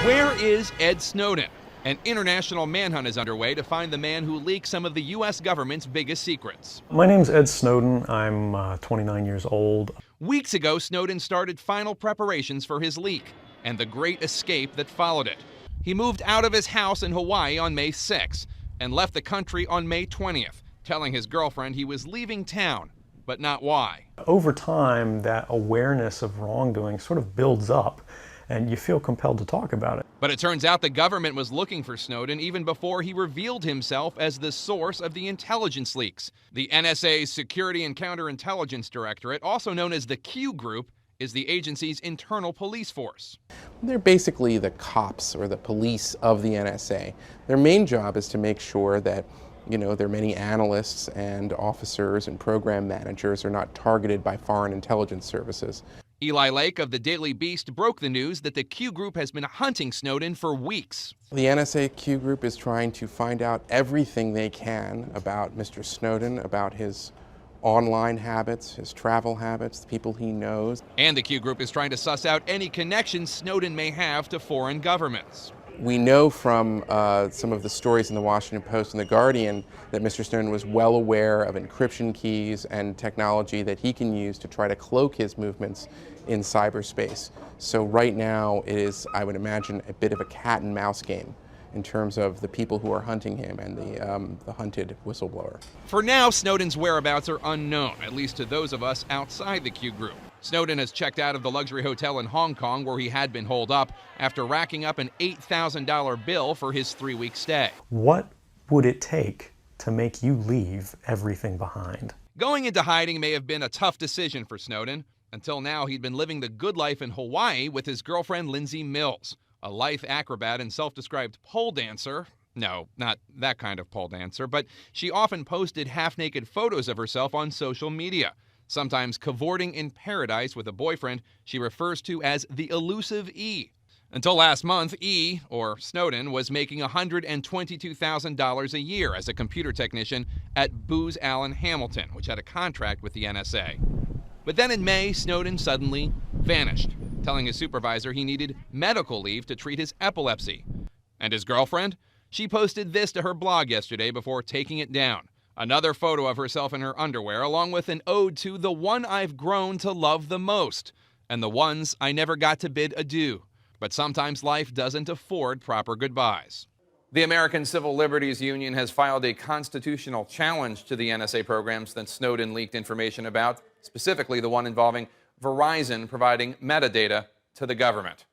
Where is Ed Snowden? An international manhunt is underway to find the man who leaked some of the U.S. government's biggest secrets. My name's Ed Snowden. I'm 29 years old. Weeks ago, Snowden started final preparations for his leak and the great escape that followed it. He moved out of his house in Hawaii on May 6th and left the country on May 20th, telling his girlfriend he was leaving town, but not why. Over time, that awareness of wrongdoing sort of builds up, and you feel compelled to talk about it. But it turns out the government was looking for Snowden even before he revealed himself as the source of the intelligence leaks. The NSA's Security and Counterintelligence Directorate, also known as the Q Group, is the agency's internal police force. They're basically the cops or the police of the NSA. Their main job is to make sure that, their many analysts and officers and program managers are not targeted by foreign intelligence services. Eli Lake of the Daily Beast broke the news that the Q Group has been hunting Snowden for weeks. The NSA Q Group is trying to find out everything they can about Mr. Snowden, about his online habits, his travel habits, the people he knows. And the Q Group is trying to suss out any connections Snowden may have to foreign governments. We know from some of the stories in the Washington Post and the Guardian that Mr. Snowden was well aware of encryption keys and technology that he can use to try to cloak his movements in cyberspace. So right now it is, I would imagine, a bit of a cat and mouse game in terms of the people who are hunting him and the hunted whistleblower. For now, Snowden's whereabouts are unknown, at least to those of us outside the Q Group. Snowden has checked out of the luxury hotel in Hong Kong where he had been holed up after racking up an $8,000 bill for his 3-week stay. What would it take to make you leave everything behind? Going into hiding may have been a tough decision for Snowden. Until now, he'd been living the good life in Hawaii with his girlfriend Lindsay Mills, a lithe acrobat and self-described pole dancer. No, not that kind of pole dancer, but she often posted half-naked photos of herself on social media, sometimes cavorting in paradise with a boyfriend she refers to as the elusive E. Until last month, E, or Snowden, was making $122,000 a year as a computer technician at Booz Allen Hamilton, which had a contract with the NSA. But then in May, Snowden suddenly vanished, telling his supervisor he needed medical leave to treat his epilepsy. And his girlfriend? She posted this to her blog yesterday before taking it down. Another photo of herself in her underwear, along with an ode to the one I've grown to love the most, and the ones I never got to bid adieu. But sometimes life doesn't afford proper goodbyes. The American Civil Liberties Union has filed a constitutional challenge to the NSA programs that Snowden leaked information about, specifically the one involving Verizon providing metadata to the government.